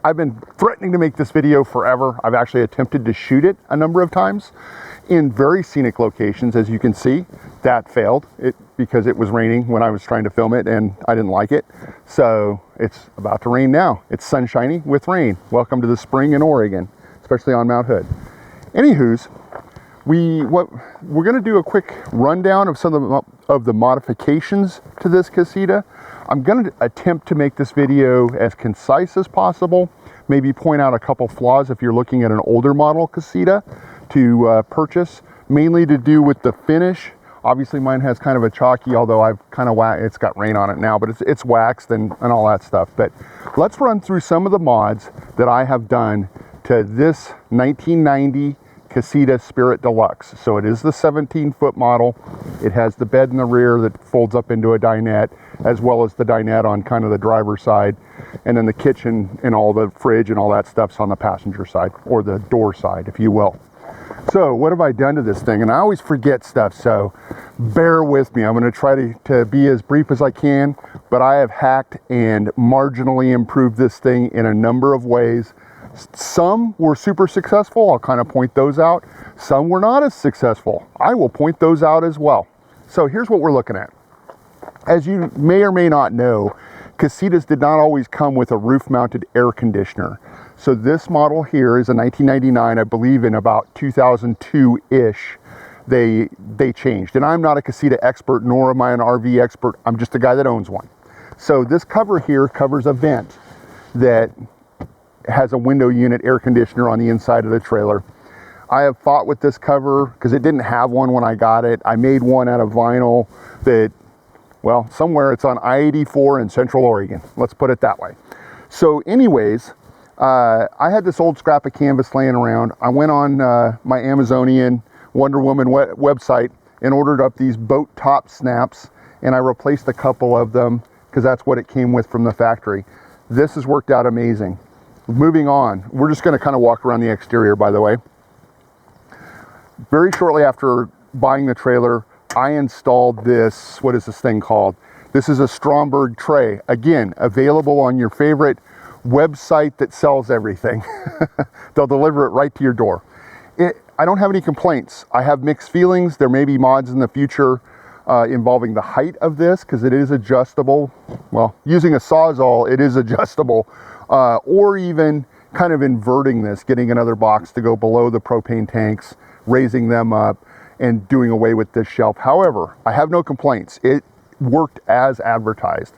I've been threatening to make this video forever. I've actually attempted to shoot it a number of times in very scenic locations. As you can see, that failed because it was raining when I was trying to film it and I didn't like it. So it's about to rain now. It's sunshiny with rain. Welcome to the spring in Oregon, especially on Mount Hood. Anywho's, we're going to do a quick rundown of some of the modifications to this Casita. I'm going to attempt to make this video as concise as possible, maybe point out a couple flaws if you're looking at an older model Casita to purchase, mainly to do with the finish. Obviously mine has kind of a chalky, although I've kind of it's got rain on it now, but it's waxed and all that stuff. But let's run through some of the mods that I have done to this 1990 Casita Spirit Deluxe. So it is the 17-foot model. It has the bed in the rear that folds up into a dinette, as well as the dinette on kind of the driver's side, and then the kitchen and all the fridge and all that stuff's on the passenger side, or the door side, if you will. So what have I done to this thing? And I always forget stuff, so bear with me. I'm going to try to be as brief as I can, but I have hacked and marginally improved this thing in a number of ways. Some were super successful. I'll kind of point those out. Some were not as successful. I will point those out as well. So here's what we're looking at. As you may or may not know, Casitas did not always come with a roof-mounted air conditioner. So this model here is a 1999, I believe in about 2002-ish, they changed. And I'm not a Casita expert, nor am I an RV expert. I'm just a guy that owns one. So this cover here covers a vent that has a window unit air conditioner on the inside of the trailer. I have fought with this cover because it didn't have one when I got it. I made one out of vinyl that, well, somewhere it's on I-84 in Central Oregon. Let's put it that way. So anyways, I had this old scrap of canvas laying around. I went on my Amazonian Wonder Woman website and ordered up these boat top snaps, and I replaced a couple of them because that's what it came with from the factory. This has worked out amazing. Moving on, we're just going to kind of walk around the exterior, by the way. Very shortly after buying the trailer, I installed this, what is this thing called? This is a Stromberg tray. Again, available on your favorite website that sells everything. They'll deliver it right to your door. I don't have any complaints. I have mixed feelings. There may be mods in the future involving the height of this because it is adjustable. Well, using a Sawzall, it is adjustable. Or even kind of inverting this, getting another box to go below the propane tanks, raising them up, and doing away with this shelf. However, I have no complaints. It worked as advertised.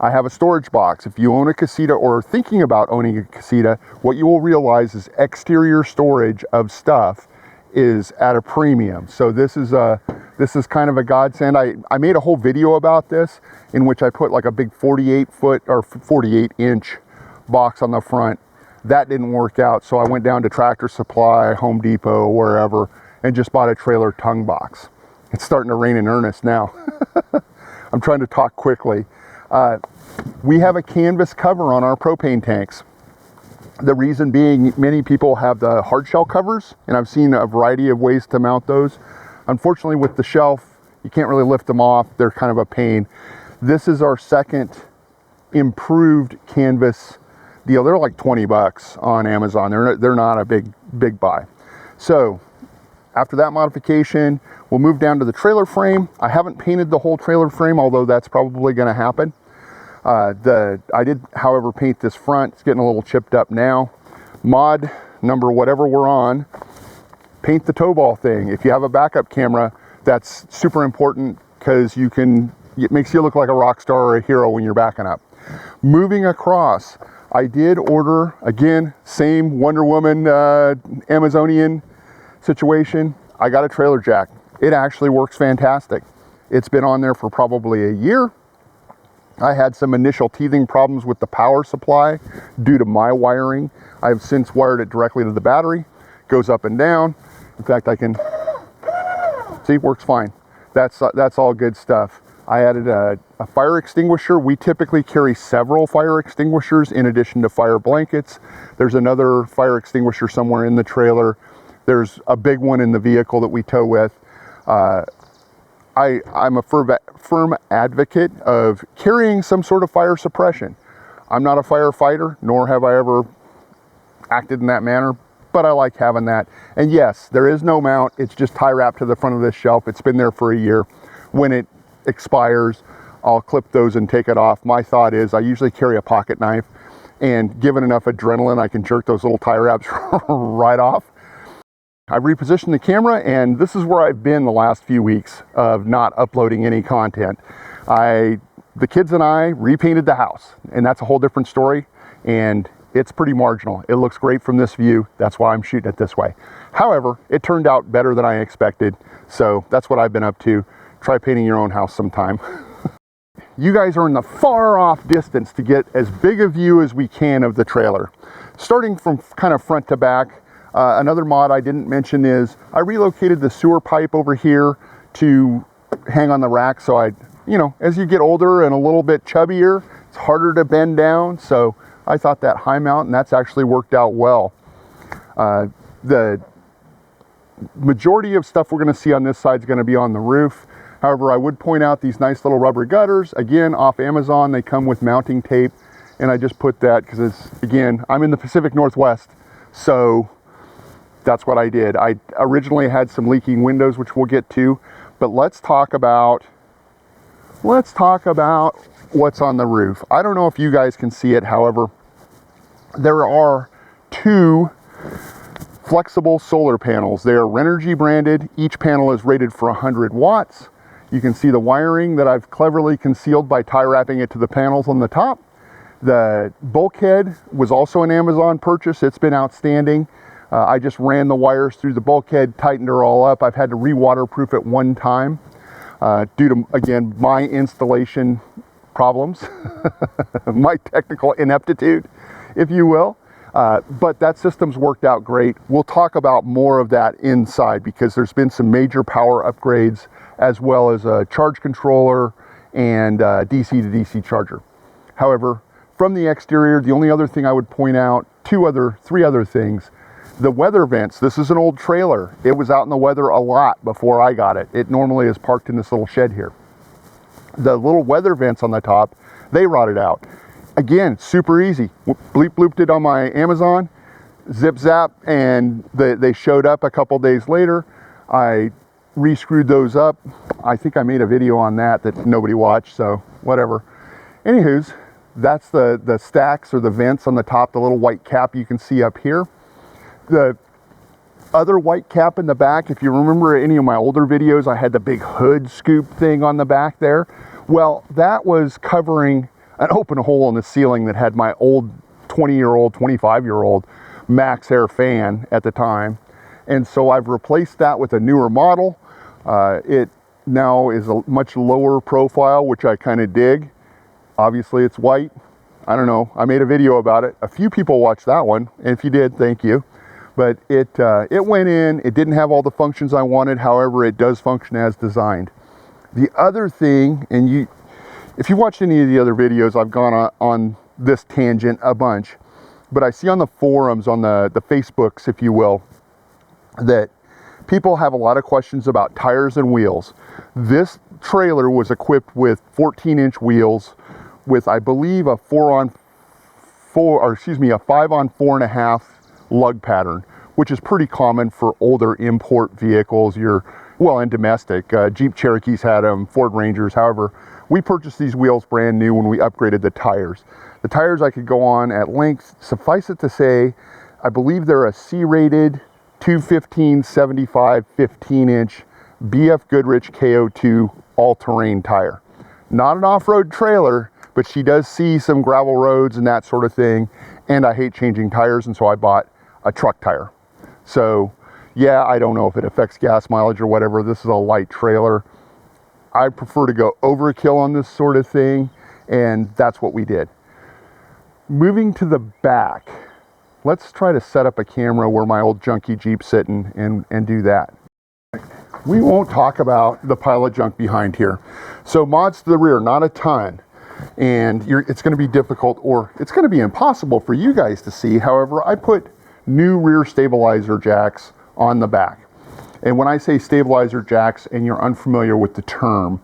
I have a storage box. If you own a Casita or are thinking about owning a Casita, what you will realize is exterior storage of stuff is at a premium. So this is kind of a godsend. I made a whole video about this in which I put like a big 48-foot or 48-inch box on the front. That didn't work out, so I went down to Tractor Supply, Home Depot, wherever, and just bought a trailer tongue box. It's starting to rain in earnest now. I'm trying to talk quickly. We have a canvas cover on our propane tanks. The reason being, many people have the hard shell covers, and I've seen a variety of ways to mount those. Unfortunately, with the shelf, you can't really lift them off. They're kind of a pain. This is our second improved canvas deal. They're like 20 bucks on Amazon. They're not a big buy. So after that modification, we'll move down to the trailer frame. I haven't painted the whole trailer frame, although that's probably going to happen. I did, however, paint this front. It's getting a little chipped up now. Mod number whatever we're on, paint the tow ball thing. If you have a backup camera, that's super important because it makes you look like a rock star or a hero when you're backing up. Moving across, I did order, again, same Wonder Woman Amazonian situation. I got a trailer jack. It actually works fantastic. It's been on there for probably a year. I had some initial teething problems with the power supply due to my wiring. I have since wired it directly to the battery. Goes up and down. In fact, I can see, works fine. That's all good stuff. I added a fire extinguisher. We typically carry several fire extinguishers in addition to fire blankets. There's another fire extinguisher somewhere in the trailer. There's a big one in the vehicle that we tow with. I'm a firm advocate of carrying some sort of fire suppression. I'm not a firefighter, nor have I ever acted in that manner, but I like having that. And yes, there is no mount. It's just tie wrapped to the front of this shelf. It's been there for a year. When it expires, I'll clip those and take it off. My thought is I usually carry a pocket knife, and given enough adrenaline, I can jerk those little tie wraps right off. I've repositioned the camera, and this is where I've been the last few weeks of not uploading any content. The kids and I repainted the house, and that's a whole different story, and it's pretty marginal. It looks great from this view. That's why I'm shooting it this way. However, it turned out better than I expected, so that's what I've been up to. Try painting your own house sometime. You guys are in the far off distance to get as big a view as we can of the trailer. Starting from kind of front to back, another mod I didn't mention is I relocated the sewer pipe over here to hang on the rack, so you know, as you get older and a little bit chubbier, it's harder to bend down, so I thought that high mount, and that's actually worked out well. The majority of stuff we're going to see on this side is going to be on the roof. However, I would point out these nice little rubber gutters, again, off Amazon. They come with mounting tape, and I just put that because it's, again, I'm in the Pacific Northwest, so that's what I did. I originally had some leaking windows, which we'll get to, but let's talk about what's on the roof. I don't know if you guys can see it. However, there are 2 flexible solar panels. They are Renogy branded. Each panel is rated for 100 watts. You can see the wiring that I've cleverly concealed by tie wrapping it to the panels on the top. The bulkhead was also an Amazon purchase. It's been outstanding. I just ran the wires through the bulkhead, tightened her all up. I've had to re-waterproof it one time due to, again, my installation problems, my technical ineptitude, if you will. But that system's worked out great. We'll talk about more of that inside because there's been some major power upgrades, as well as a charge controller and DC to DC charger. However, from the exterior, the only other thing I would point out, 3 other things. The weather vents. This is an old trailer. It was out in the weather a lot before I got it. It normally is parked in this little shed here. The little weather vents on the top, they rotted out. Again, super easy. Bleep blooped it on my Amazon, zip zap, and they showed up a couple days later. I re-screwed those up. I think I made a video on that nobody watched, so whatever. Anywho's, that's the stacks or the vents on the top, the little white cap you can see up here. The other white cap in the back, if you remember any of my older videos, I had the big hood scoop thing on the back there. Well, that was covering an open hole in the ceiling that had my old 20-year-old, 25-year-old Max Air fan at the time. And so I've replaced that with a newer model. It now is a much lower profile, which I kind of dig. Obviously it's white. I don't know, I made a video about it. A few people watched that one, and if you did, thank you. But it went in, it didn't have all the functions I wanted, however, it does function as designed. The other thing, and if you watched any of the other videos, I've gone on this tangent a bunch, but I see on the forums, on the Facebooks, if you will, that people have a lot of questions about tires and wheels. This trailer was equipped with 14-inch wheels with, I believe, a 5-on-4.5 lug pattern, which is pretty common for older import vehicles, and domestic. Jeep Cherokees had them, Ford Rangers. However, we purchased these wheels brand new when we upgraded the tires. The tires I could go on at length. Suffice it to say, I believe they're a C-rated 215/75 15-inch BF Goodrich KO2 all-terrain tire. Not an off-road trailer, but she does see some gravel roads and that sort of thing, and I hate changing tires, and so I bought a truck tire. So yeah, I don't know if it affects gas mileage or whatever. This is a light trailer. I prefer to go overkill on this sort of thing, and that's what we did. Moving to the back, let's try to set up a camera where my old junky Jeep's sitting and do that. We won't talk about the pile of junk behind here. So mods to the rear, not a ton. And it's going to be difficult, or it's going to be impossible for you guys to see. However, I put new rear stabilizer jacks on the back. And when I say stabilizer jacks and you're unfamiliar with the term,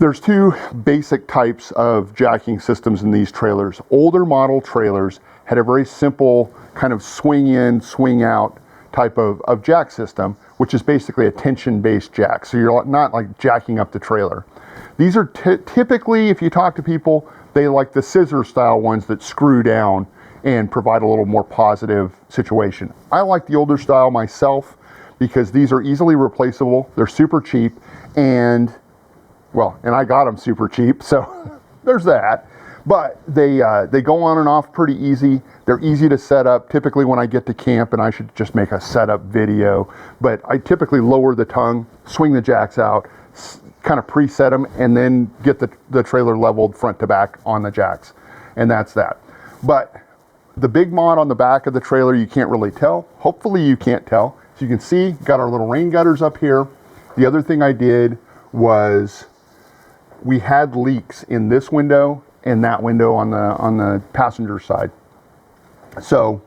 There's two basic types of jacking systems in these trailers. Older model trailers had a very simple kind of swing in, swing out type of jack system, which is basically a tension-based jack. So you're not like jacking up the trailer. These are typically, if you talk to people, they like the scissor style ones that screw down and provide a little more positive situation. I like the older style myself because these are easily replaceable. They're super cheap, and well, and I got them super cheap, so there's that. But they go on and off pretty easy. They're easy to set up. Typically when I get to camp, and I should just make a setup video, but I typically lower the tongue, swing the jacks out, kind of preset them, and then get the trailer leveled front to back on the jacks. And that's that. But the big mod on the back of the trailer, you can't really tell. Hopefully you can't tell. As you can see, got our little rain gutters up here. The other thing I did was we had leaks in this window and that window on the passenger side. So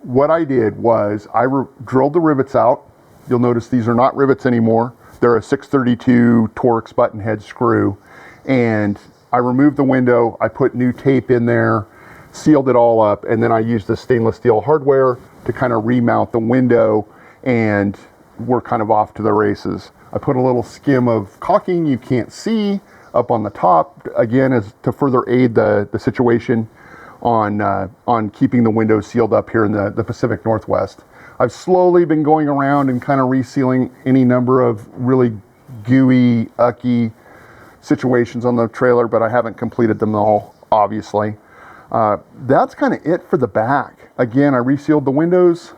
what I did was I drilled the rivets out. You'll notice these are not rivets anymore. They're a 632 Torx button head screw. And I removed the window. I put new tape in there, sealed it all up, and then I used the stainless steel hardware to kind of remount the window, and we're kind of off to the races. I put a little skim of caulking you can't see up on the top, again, as to further aid the situation on keeping the windows sealed up here in the Pacific Northwest. I've slowly been going around and kind of resealing any number of really gooey, ucky situations on the trailer, but I haven't completed them all, obviously. That's kind of it for the back. Again, I resealed the windows.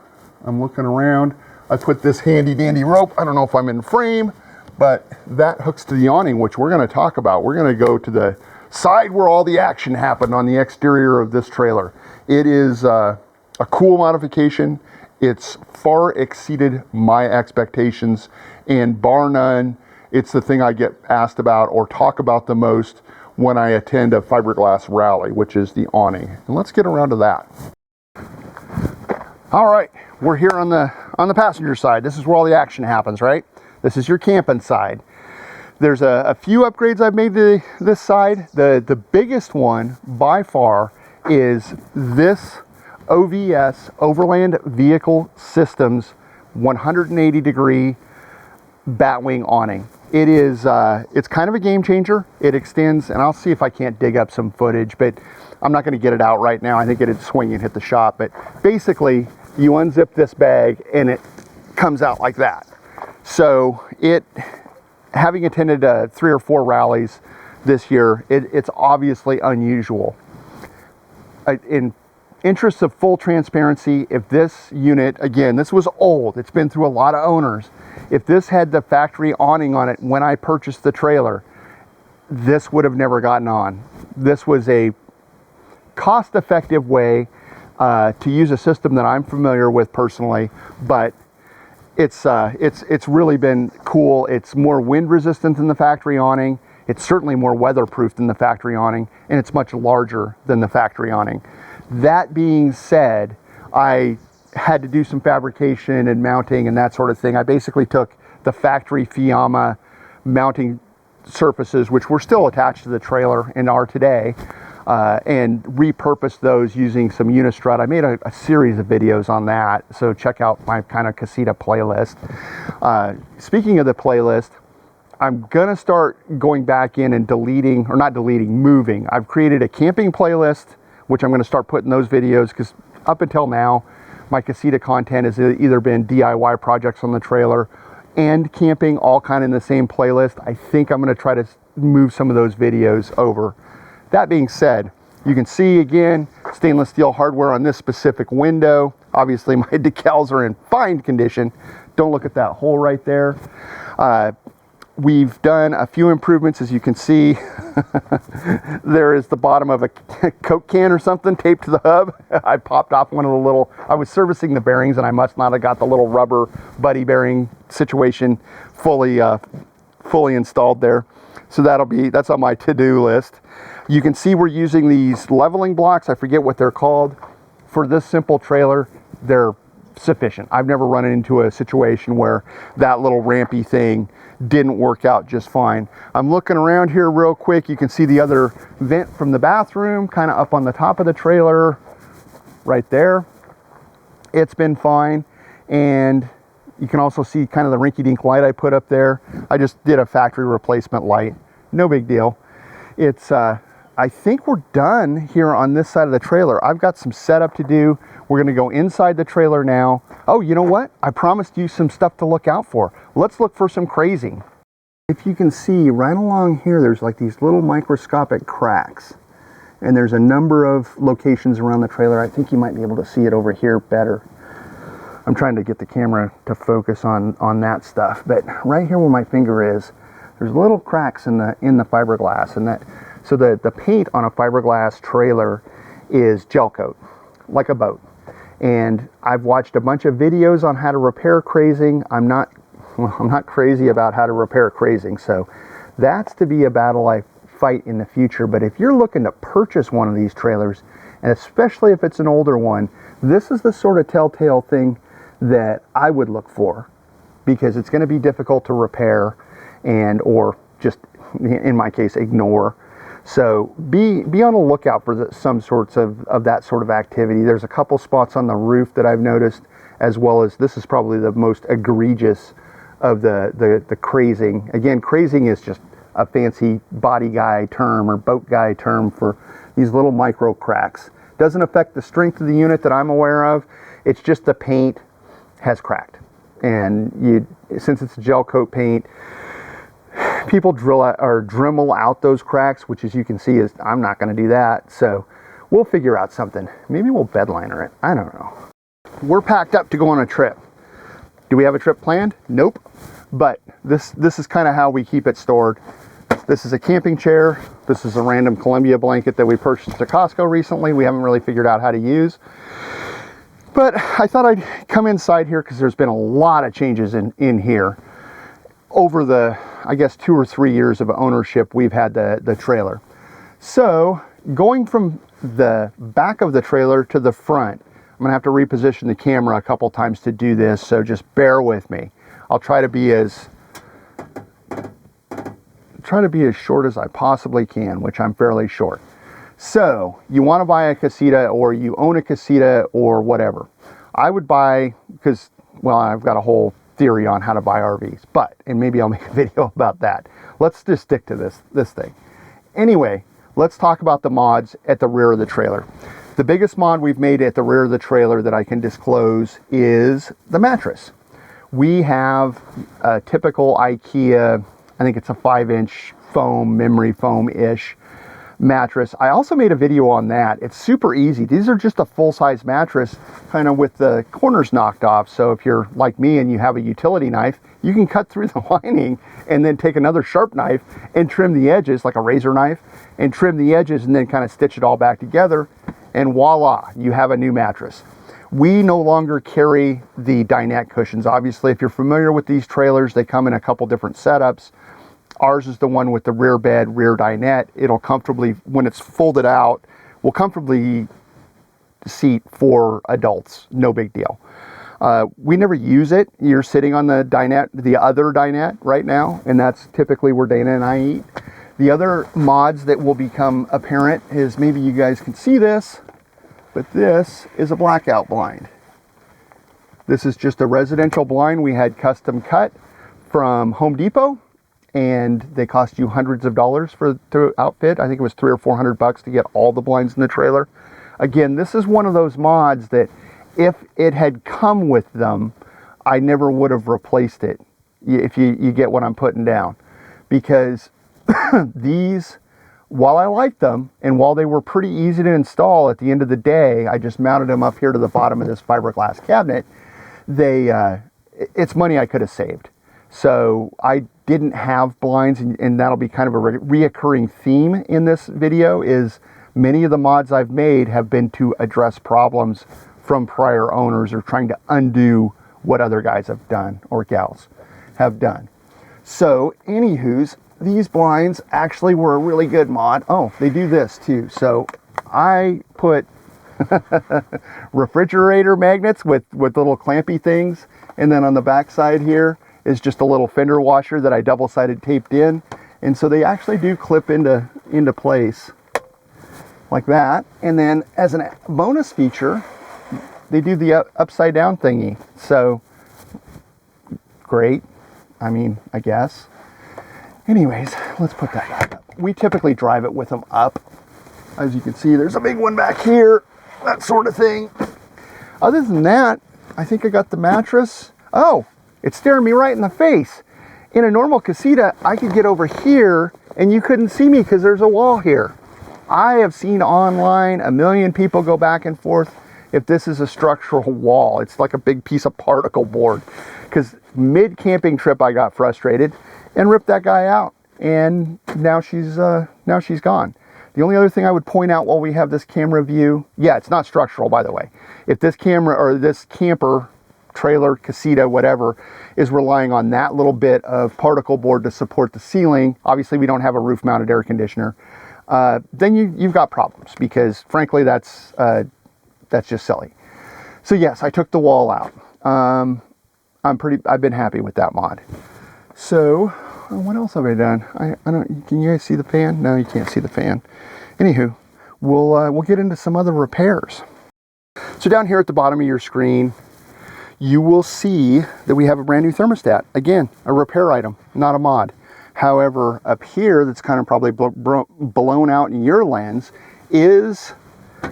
I'm looking around. I put this handy dandy rope. I don't know if I'm in frame, but that hooks to the awning, which we're going to talk about. We're going to go to the side where all the action happened on the exterior of this trailer. It is a cool modification. It's far exceeded my expectations, and bar none, it's the thing I get asked about or talk about the most when I attend a fiberglass rally, which is the awning. And let's get around to that. All right, we're here on the passenger side. This is where all the action happens, right? This is your camping side. There's a few upgrades I've made to this side. The biggest one by far is this OVS, Overland Vehicle Systems, 180 degree batwing awning. It is, it's kind of a game changer. It extends, and I'll see if I can't dig up some footage, but I'm not gonna get it out right now. I think it'd swing and hit the shop, but basically you unzip this bag and it comes out like that. So having attended 3 or 4 rallies this year, it's obviously unusual. In interest of full transparency, if this unit, again, this was old, it's been through a lot of owners. If this had the factory awning on it when I purchased the trailer, this would have never gotten on. This was a cost-effective way to use a system that I'm familiar with personally, but it's really been cool. It's more wind resistant than the factory awning. It's certainly more weatherproof than the factory awning, and it's much larger than the factory awning. That being said, I had to do some fabrication and mounting and that sort of thing. I basically took the factory Fiamma mounting surfaces, which were still attached to the trailer and are today, and repurposed those using some Unistrut. I made a series of videos on that, so check out my kind of Casita playlist. Speaking of the playlist, I'm gonna start going back in and deleting, or not deleting, moving. I've created a camping playlist, which I'm gonna start putting those videos, because up until now, my Casita content has either been DIY projects on the trailer and camping, all kind of in the same playlist. I think I'm gonna try to move some of those videos over. That being said, you can see again, stainless steel hardware on this specific window. Obviously my decals are in fine condition. Don't look at that hole right there. We've done a few improvements, as you can see. There is the bottom of a Coke can or something taped to the hub. I popped off one of the little, I was servicing the bearings and I must not have got the little rubber buddy bearing situation fully installed there. So that's on my to-do list. You can see we're using these leveling blocks. I forget what they're called. For this simple trailer, they're sufficient. I've never run into a situation where that little rampy thing didn't work out just fine. I'm looking around here real quick. You can see the other vent from the bathroom kind of up on the top of the trailer right there. It's been fine. And you can also see kind of the rinky-dink light I put up there. I just did a factory replacement light. No big deal. It's, I think we're done here on this side of the trailer. I've got some setup to do. We're gonna go inside the trailer now. Oh, you know what? I promised you some stuff to look out for. Let's look for some crazing. If you can see right along here, there's like these little microscopic cracks. And there's a number of locations around the trailer. I think you might be able to see it over here better. I'm trying to get the camera to focus on that stuff. But right here where my finger is, there's little cracks in the fiberglass. And that, so the paint on a fiberglass trailer is gel coat, like a boat. And I've watched a bunch of videos on how to repair crazing. I'm not crazy about how to repair crazing, so that's to be a battle I fight in the future. But if you're looking to purchase one of these trailers, and especially if it's an older one, this is the sort of telltale thing that I would look for, because it's going to be difficult to repair and or just, in my case, ignore. So be on the lookout for some sorts of that sort of activity. There's a couple spots on the roof that I've noticed, as well as this is probably the most egregious of the crazing. Again, crazing is just a fancy body guy term or boat guy term for these little micro cracks. Doesn't affect the strength of the unit that I'm aware of. It's just the paint has cracked. And since it's gel coat paint, people Dremel out those cracks, which as you can see is, I'm not going to do that. So we'll figure out something. Maybe we'll bed liner it. I don't know. We're packed up to go on a trip. Do we have a trip planned? Nope. But this is kind of how we keep it stored. This is a camping chair. This is a random Columbia blanket that we purchased at Costco recently. We haven't really figured out how to use. But I thought I'd come inside here because there's been a lot of changes in here over the, I guess, 2 or 3 years of ownership we've had the trailer. So going from the back of the trailer to the front, I'm gonna have to reposition the camera a couple times to do this, so just bear with me. I'll try to be as short as I possibly can, which I'm fairly short. So you want to buy a Casita, or you own a Casita, or whatever. I would buy, because, well, I've got a whole theory on how to buy RVs, and maybe I'll make a video about that. Let's just stick to this thing. Anyway, let's talk about the mods at the rear of the trailer. The biggest mod we've made at the rear of the trailer that I can disclose is the mattress. We have a typical IKEA, I think it's a 5-inch foam, memory foam-ish mattress. I also made a video on that. It's super easy. These are just a full-size mattress, kind of with the corners knocked off. So if you're like me and you have a utility knife, you can cut through the lining and then take another sharp knife and trim the edges, like a razor knife, and trim the edges and then kind of stitch it all back together. And voila, you have a new mattress. We no longer carry the dinette cushions. Obviously, if you're familiar with these trailers, they come in a couple different setups. Ours is the one with the rear bed, rear dinette. It'll comfortably, when it's folded out, will comfortably seat 4 adults. No big deal. We never use it. You're sitting on the dinette, the other dinette right now, and that's typically where Dana and I eat. The other mods that will become apparent is, maybe you guys can see this, but this is a blackout blind. This is just a residential blind we had custom cut from Home Depot, and they cost you hundreds of dollars to outfit. I think it was $300 or $400 to get all the blinds in the trailer. Again, this is one of those mods that if it had come with them, I never would have replaced it, if you get what I'm putting down. Because these, while I liked them, and while they were pretty easy to install, at the end of the day, I just mounted them up here to the bottom of this fiberglass cabinet. It's money I could have saved. So I didn't have blinds, and that'll be kind of a reoccurring theme in this video, is many of the mods I've made have been to address problems from prior owners, or trying to undo what other guys have done, or gals have done. So anywho's, these blinds actually were a really good mod. Oh, they do this too. So I put refrigerator magnets with little clampy things. And then on the back side here is just a little fender washer that I double-sided taped in. And so they actually do clip into place like that. And then as a bonus feature, they do the upside down thingy. So great. I mean, I guess. Anyways, let's put that back up. We typically drive it with them up. As you can see, there's a big one back here, that sort of thing. Other than that, I think I got the mattress. Oh, it's staring me right in the face. In a normal casita, I could get over here and you couldn't see me because there's a wall here. I have seen online a million people go back and forth if this is a structural wall. It's like a big piece of particle board. Because mid-camping trip, I got frustrated and ripped that guy out. And now she's gone. The only other thing I would point out while we have this camera view, yeah, it's not structural, by the way. If this camera or this camper, trailer, casita, whatever, is relying on that little bit of particle board to support the ceiling, obviously we don't have a roof-mounted air conditioner, then you've got problems, because frankly, that's just silly. So yes, I took the wall out. I've been happy with that mod. So what else have I done? I don't. Can you guys see the fan? No, you can't see the fan. Anywho, we'll get into some other repairs. So down here at the bottom of your screen, you will see that we have a brand new thermostat. Again, a repair item, not a mod. However, up here, that's kind of probably blown out in your lens, is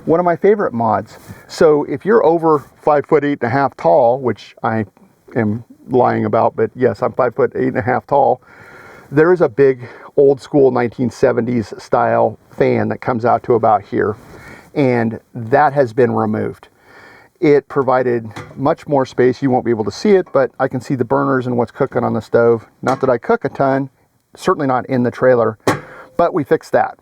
one of my favorite mods. So if you're over 5'8.5" tall, which I am lying about, but yes, I'm 5'8.5" tall. There is a big old school 1970s style fan that comes out to about here, and that has been removed. It provided much more space. You won't be able to see it, but I can see the burners and what's cooking on the stove. Not that I cook a ton, certainly not in the trailer, but we fixed that.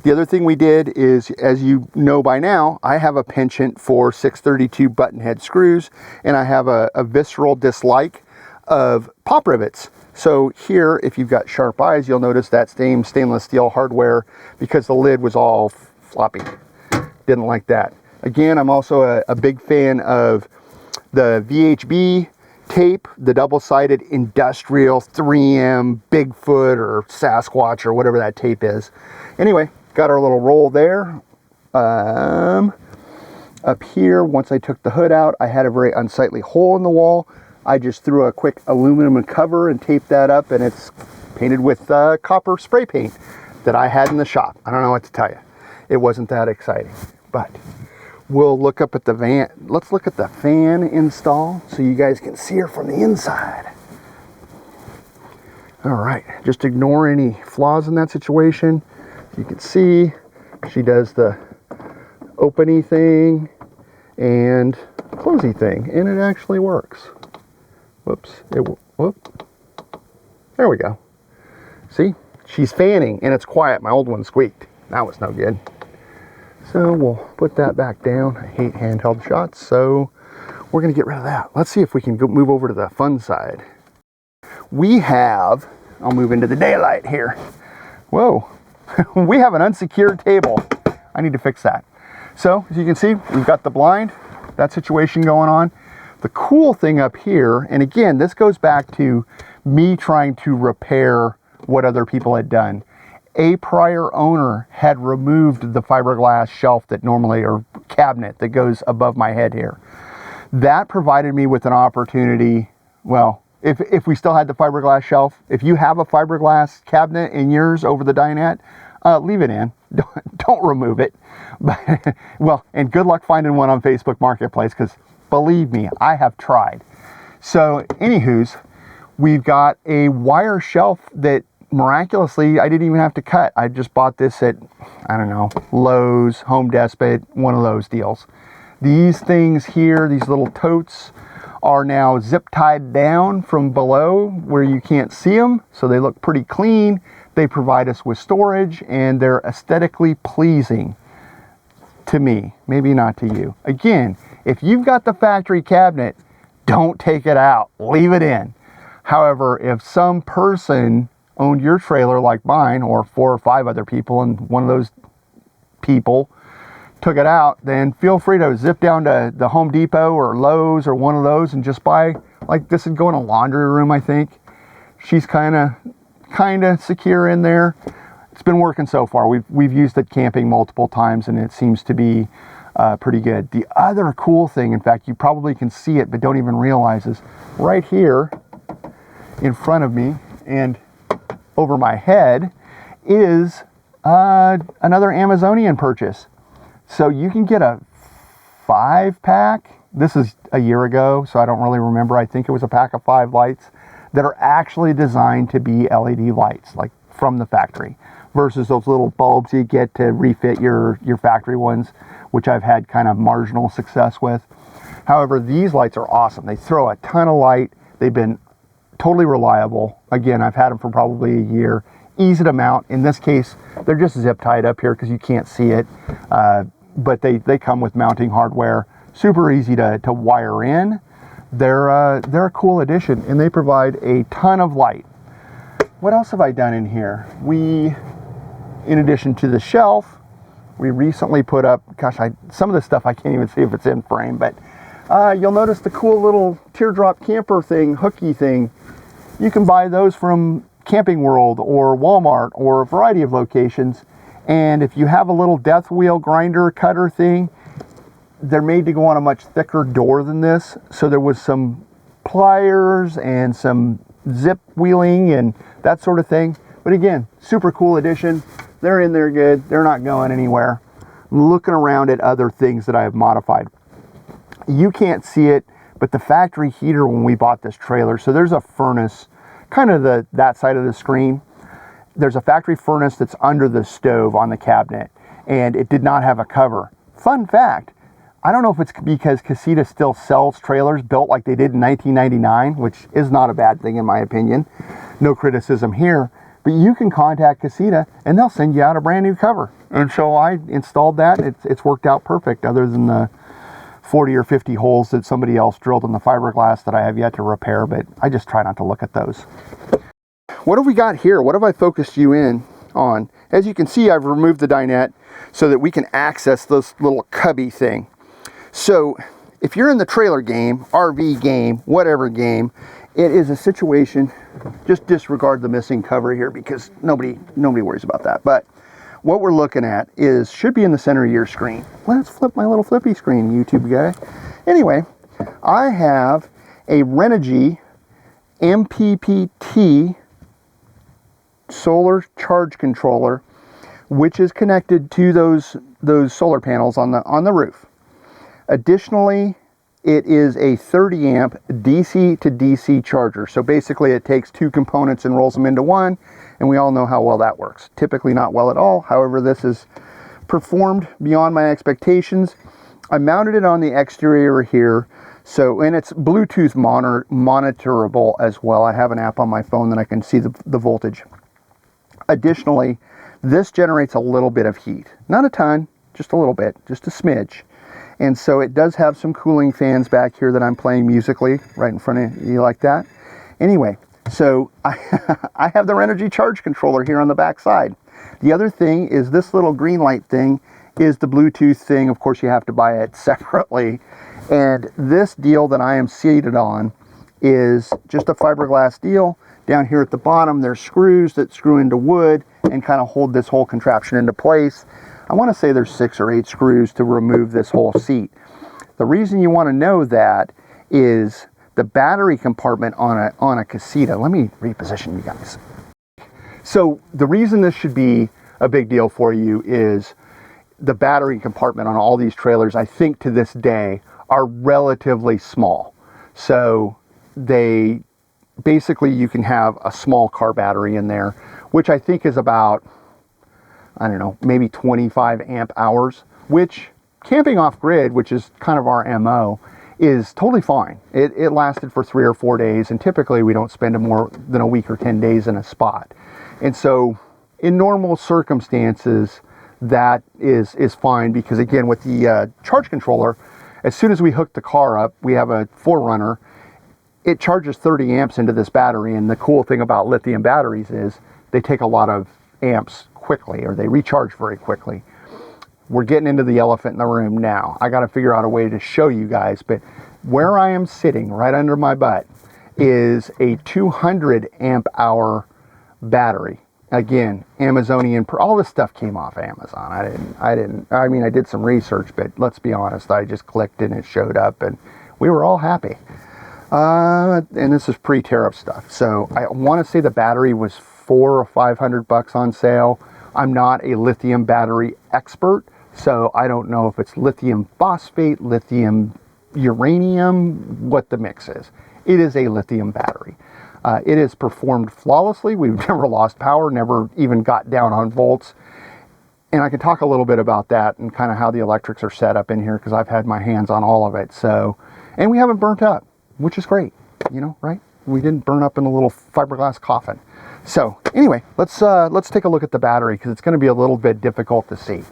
The other thing we did is, as you know by now, I have a penchant for 632 button head screws, and I have a visceral dislike of pop rivets. So here, if you've got sharp eyes, you'll notice that same stainless steel hardware because the lid was all floppy. Didn't like that. Again, I'm also a big fan of the VHB tape, the double-sided industrial 3M Bigfoot or Sasquatch or whatever that tape is. Anyway, got our little roll there. Up here, once I took the hood out, I had a very unsightly hole in the wall. I just threw a quick aluminum cover and taped that up, and it's painted with copper spray paint that I had in the shop. I don't know what to tell you. It wasn't that exciting, but we'll look up at the van. Let's look at the fan install so you guys can see her from the inside. All right, just ignore any flaws in that situation. You can see she does the openy thing and closey thing, and it actually works. Whoops, whoop. There we go. See, she's fanning and it's quiet. My old one squeaked. That was no good. So we'll put that back down. I hate handheld shots, so we're gonna get rid of that. Let's see if we can move over to the fun side. I'll move into the daylight here. Whoa, we have an unsecured table. I need to fix that. So as you can see, we've got the blind, that situation going on. The cool thing up here, and again, this goes back to me trying to repair what other people had done. A prior owner had removed the fiberglass shelf that normally, or cabinet that goes above my head here. That provided me with an opportunity. Well, if we still had the fiberglass shelf, if you have a fiberglass cabinet in yours over the dinette, leave it in. Don't remove it. But, well, and good luck finding one on Facebook Marketplace, because believe me, I have tried. So, anywho's, we've got a wire shelf that miraculously I didn't even have to cut. I just bought this at, I don't know, Lowe's, Home Depot, one of those deals. These things here, these little totes, are now zip tied down from below where you can't see them, so they look pretty clean. They provide us with storage, and they're aesthetically pleasing to me, maybe not to you. Again, if you've got the factory cabinet, don't take it out, leave it in. However, if some person owned your trailer like mine, or 4 or 5 other people, and one of those people took it out, then feel free to zip down to the Home Depot or Lowe's or one of those and just buy, like this would go in a laundry room, I think. She's kind of secure in there. It's been working so far. We've used it camping multiple times and it seems to be pretty good. The other cool thing, in fact, you probably can see it but don't even realize, is right here in front of me and over my head is another Amazonian purchase. So you can get a 5-pack. This is a year ago, so I don't really remember. I think it was a pack of 5 lights that are actually designed to be LED lights, like from the factory, versus those little bulbs you get to refit your factory ones, which I've had kind of marginal success with. However, these lights are awesome. They throw a ton of light. They've been totally reliable. Again, I've had them for probably a year. Easy to mount. In this case, they're just zip tied up here because you can't see it. But they come with mounting hardware. Super easy to wire in. They're a cool addition and they provide a ton of light. What else have I done in here? In addition to the shelf, we recently put up, some of this stuff I can't even see if it's in frame, but you'll notice the cool little teardrop camper thing, hooky thing. You can buy those from Camping World or Walmart or a variety of locations. And if you have a little death wheel grinder cutter thing, they're made to go on a much thicker door than this. So there was some pliers and some zip wheeling and that sort of thing. But again, super cool addition. They're in there good. They're not going anywhere. I'm looking around at other things that I have modified. You can't see it, but the factory heater when we bought this trailer, so there's a furnace, kind of that side of the screen. There's a factory furnace that's under the stove on the cabinet, and it did not have a cover. Fun fact, I don't know if it's because Casita still sells trailers built like they did in 1999, which is not a bad thing in my opinion. No criticism here, but you can contact Casita and they'll send you out a brand new cover. And so I installed that. It's worked out perfect, other than the 40 or 50 holes that somebody else drilled in the fiberglass that I have yet to repair, but I just try not to look at those. What have we got here? What have I focused you in on? As you can see, I've removed the dinette so that we can access this little cubby thing. So if you're in the trailer game, RV game, whatever game, it is a situation, just disregard the missing cover here because nobody worries about that. But what we're looking at should be in the center of your screen. Let's flip my little flippy screen, YouTube guy. Anyway, I have a Renogy MPPT solar charge controller, which is connected to those solar panels on the roof. Additionally, it is a 30 amp DC to DC charger. So basically it takes 2 components and rolls them into one, and we all know how well that works. Typically not well at all. However, this is performed beyond my expectations. I mounted it on the exterior here. So, and it's Bluetooth monitorable as well. I have an app on my phone that I can see the voltage. Additionally, this generates a little bit of heat. Not a ton, just a little bit, just a smidge. And so it does have some cooling fans back here that I'm playing musically right in front of you like that. Anyway, so I have the Renogy charge controller here on the back side. The other thing is this little green light thing is the Bluetooth thing. Of course, you have to buy it separately. And this deal that I am seated on is just a fiberglass deal. Down here at the bottom, there's screws that screw into wood and kind of hold this whole contraption into place. I want to say there's 6 or 8 screws to remove this whole seat. The reason you want to know that is the battery compartment on a Casita. Let me reposition you guys. So the reason this should be a big deal for you is the battery compartment on all these trailers, I think to this day, are relatively small. So they basically, you can have a small car battery in there, which I think is about, I don't know, maybe 25 amp hours, which camping off grid, which is kind of our MO, is totally fine. It lasted for 3 or 4 days, and typically we don't spend more than a week or 10 days in a spot. And so in normal circumstances, that is fine, because again, with the charge controller, as soon as we hook the car up, we have a 4Runner. It charges 30 amps into this battery, and the cool thing about lithium batteries is they take a lot of amps quickly, or they recharge very quickly. we're getting into the elephant in the room now. I got to figure out a way to show you guys, but where I am sitting right under my butt is a 200 amp hour battery. Again, Amazonian, all this stuff came off Amazon. I mean, I did some research, but let's be honest, I just clicked and it showed up and we were all happy. And this is pre-tariff stuff. So I want to say the battery was $400 or $500 on sale. I'm not a lithium battery expert, so I don't know if it's lithium phosphate, lithium uranium, what the mix is. It is a lithium battery. It has performed flawlessly. We've never lost power, never even got down on volts. And I can talk a little bit about that and kind of how the electrics are set up in here, because I've had my hands on all of it. So, and we haven't burnt up, which is great, you know, right? We didn't burn up in a little fiberglass coffin. So anyway, let's take a look at the battery, because it's going to be a little bit difficult to see.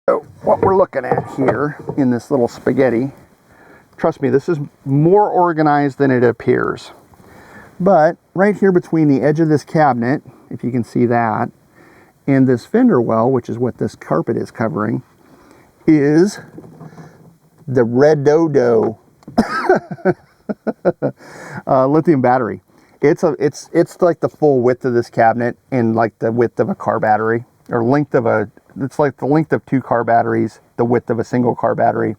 So what we're looking at here in this little spaghetti, trust me, this is more organized than it appears. But right here between the edge of this cabinet, if you can see that, and this fender well, which is what this carpet is covering, is the red dodo lithium battery. It's like the full width of this cabinet and like the width of a car battery, or it's like the length of 2 car batteries, the width of a single car battery.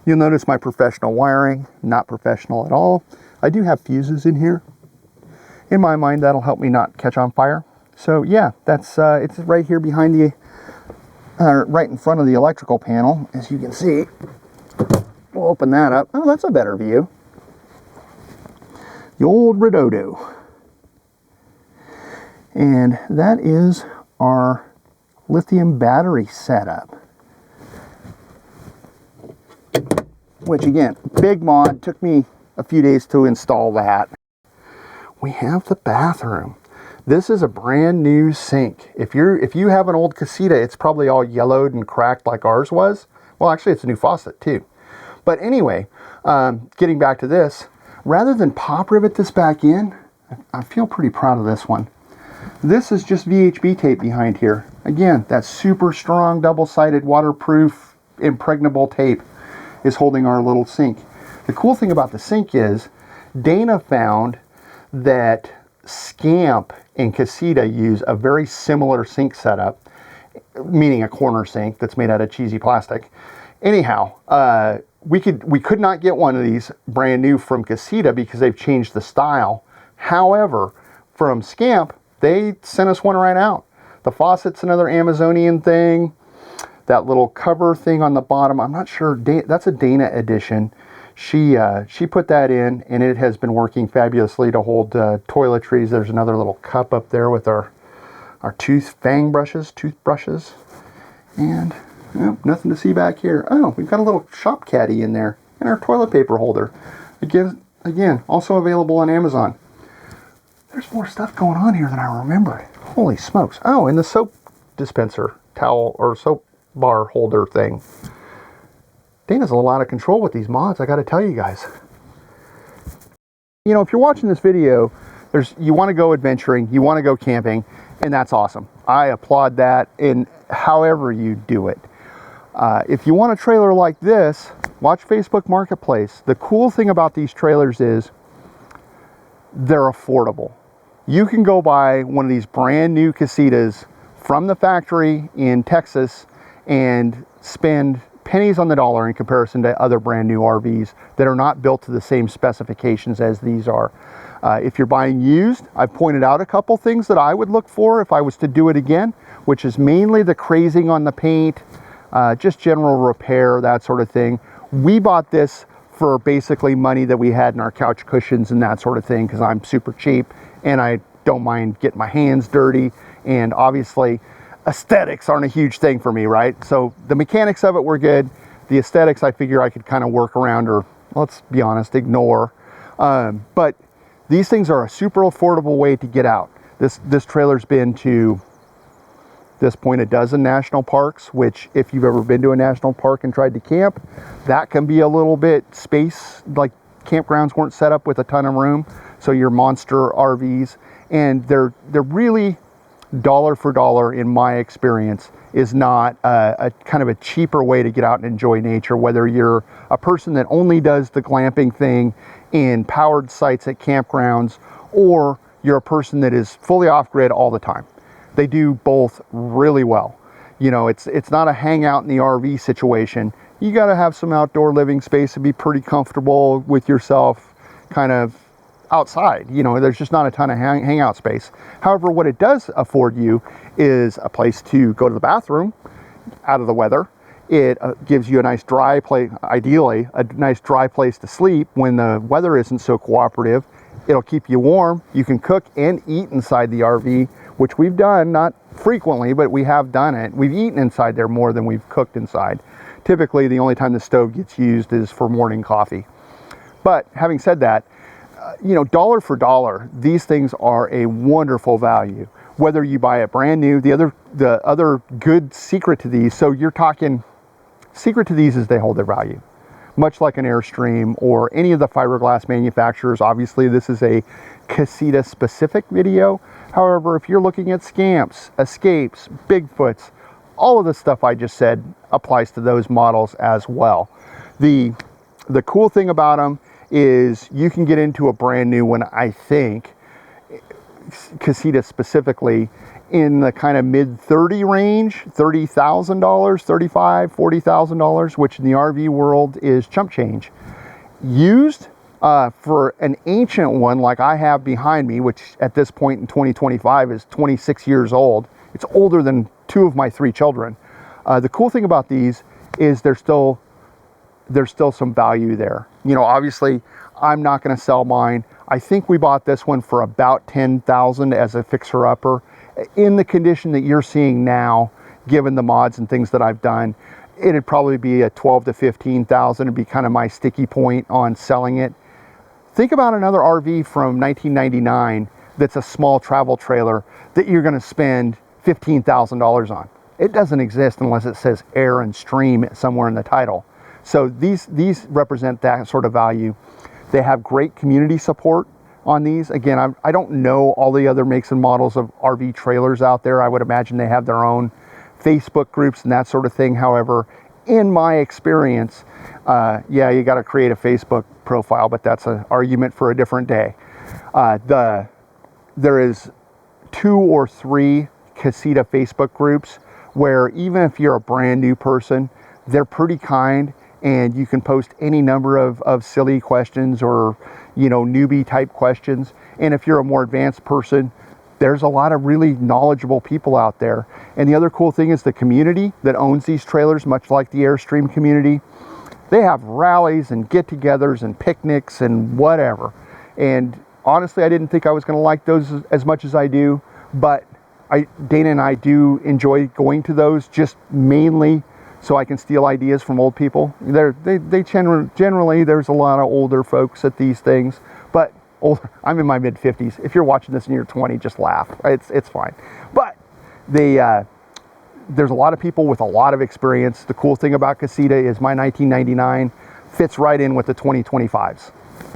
You'll notice my professional wiring, not professional at all. I do have fuses in here. In my mind, that'll help me not catch on fire. So yeah, that's it's right here behind the, right in front of the electrical panel, as you can see. We'll open that up. Oh, that's a better view. The old Redodo. And that is our lithium battery setup. Which again, big mod, took me a few days to install that. We have the bathroom. This is a brand new sink. If you have an old Casita, it's probably all yellowed and cracked like ours was. Well, actually it's a new faucet too. But anyway, getting back to this, rather than pop rivet this back in, I feel pretty proud of this one. This is just VHB tape behind here. Again, that super strong double-sided waterproof impregnable tape is holding our little sink. The cool thing about the sink is Dana found that Scamp and Casita use a very similar sink setup, meaning a corner sink that's made out of cheesy plastic. Anyhow, we could not get one of these brand new from Casita because they've changed the style. However, from Scamp, they sent us one right out. The faucet's another Amazonian thing. That little cover thing on the bottom, I'm not sure, that's a Dana edition. She put that in, and it has been working fabulously to hold toiletries. There's another little cup up there with our toothbrushes. And nothing to see back here. Oh, we've got a little shop caddy in there, and our toilet paper holder. Again, also available on Amazon. There's more stuff going on here than I remembered. Holy smokes. Oh, and the soap dispenser towel or soap bar holder thing. Dana's a lot of control with these mods, I got to tell you guys. You know, if you're watching this video, you want to go adventuring, you want to go camping, and that's awesome. I applaud that in however you do it. If you want a trailer like this, watch Facebook Marketplace. The cool thing about these trailers is they're affordable. You can go buy one of these brand new Casitas from the factory in Texas and spend pennies on the dollar in comparison to other brand new RVs that are not built to the same specifications as these are. If you're buying used, I've pointed out a couple things that I would look for if I was to do it again, which is mainly the crazing on the paint, just general repair, that sort of thing. We bought this for basically money that we had in our couch cushions and that sort of thing, because I'm super cheap and I don't mind getting my hands dirty, and obviously aesthetics aren't a huge thing for me, right? So the mechanics of it were good. The aesthetics I figure I could kind of work around, or let's be honest, ignore. But these things are a super affordable way to get out. This trailer's been to this point a dozen national parks, which if you've ever been to a national park and tried to camp, that can be a little bit space, like campgrounds weren't set up with a ton of room. So your monster RVs, and they're really dollar for dollar, in my experience, is not a kind of a cheaper way to get out and enjoy nature, whether you're a person that only does the glamping thing in powered sites at campgrounds, or you're a person that is fully off-grid all the time. They do both really well. You know, it's not a hangout in the RV situation. You got to have some outdoor living space to be pretty comfortable with yourself, kind of outside. You know, there's just not a ton of hangout space. However, what it does afford you is a place to go to the bathroom out of the weather. It gives you a nice dry place, ideally a nice dry place to sleep when the weather isn't so cooperative. It'll keep you warm. You can cook and eat inside the RV, which we've done, not frequently, but we have done it. We've eaten inside there more than we've cooked inside. Typically, the only time the stove gets used is for morning coffee. But having said that, you know, dollar for dollar, these things are a wonderful value. Whether you buy it brand new, the other good secret to these, so you're talking, secret to these is they hold their value. Much like an Airstream or any of the fiberglass manufacturers. Obviously, this is a Casita specific video. However, if you're looking at Scamps, Escapes, Bigfoots, all of the stuff I just said applies to those models as well. The cool thing about them is you can get into a brand new one, I think, Casita specifically, in the kind of mid 30 range, $30,000, $35,000, $40,000, which in the RV world is chump change. Used for an ancient one like I have behind me, which at this point in 2025 is 26 years old. It's older than 2 of my 3 children. The cool thing about these is there's still some value there. You know, obviously I'm not going to sell mine. I think we bought this one for about $10,000 as a fixer-upper. In the condition that you're seeing now, given the mods and things that I've done, it'd probably be a $12,000 to $15,000. It'd be kind of my sticky point on selling it. Think about another RV from 1999 that's a small travel trailer that you're going to spend $15,000 on. It doesn't exist unless it says Air and Stream somewhere in the title. So these represent that sort of value. They have great community support on these. Again, I don't know all the other makes and models of RV trailers out there. I would imagine they have their own Facebook groups and that sort of thing. However, in my experience, yeah, you got to create a Facebook profile, but that's an argument for a different day. There is 2 or 3 Casita Facebook groups where even if you're a brand new person, they're pretty kind, and you can post any number of silly questions or, you know, newbie type questions. And if you're a more advanced person, there's a lot of really knowledgeable people out there. And the other cool thing is the community that owns these trailers, much like the Airstream community, they have rallies and get-togethers and picnics and whatever. And honestly, I didn't think I was going to like those as much as I do, but Dana and I do enjoy going to those, just mainly so I can steal ideas from old people. They generally, there's a lot of older folks at these things, but I'm in my mid 50s. If you're watching this and you're 20, just laugh. It's fine. But there's a lot of people with a lot of experience. The cool thing about Casita is my 1999 fits right in with the 2025s.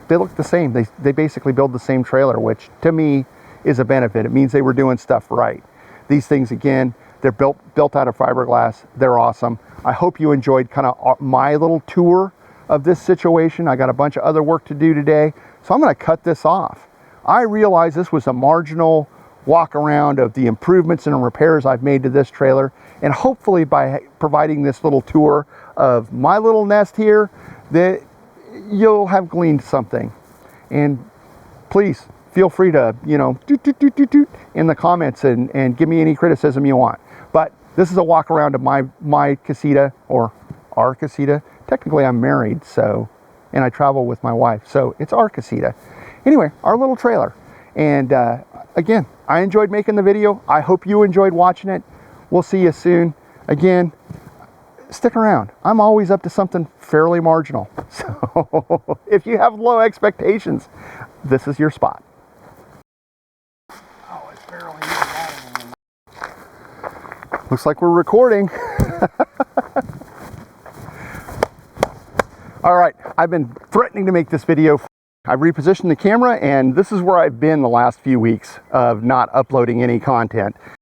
They look the same. They basically build the same trailer, which to me is a benefit. It means they were doing stuff right. These things, again, they're built out of fiberglass. They're awesome. I hope you enjoyed kind of my little tour of this situation. I got a bunch of other work to do today, so I'm going to cut this off. I realize this was a marginal walk around of the improvements and repairs I've made to this trailer, and hopefully by providing this little tour of my little nest here, that you'll have gleaned something. And please feel free to, you know, doot in the comments and give me any criticism you want. But this is a walk around of my Casita, or our Casita. Technically I'm married, so, and I travel with my wife, so it's our Casita. Anyway, our little trailer. And again, I enjoyed making the video. I hope you enjoyed watching it. We'll see you soon. Again, stick around. I'm always up to something fairly marginal. So if you have low expectations, this is your spot. Oh, it's barely even. Looks like we're recording. All right, I've been threatening to make this video. I've repositioned the camera, and this is where I've been the last few weeks of not uploading any content.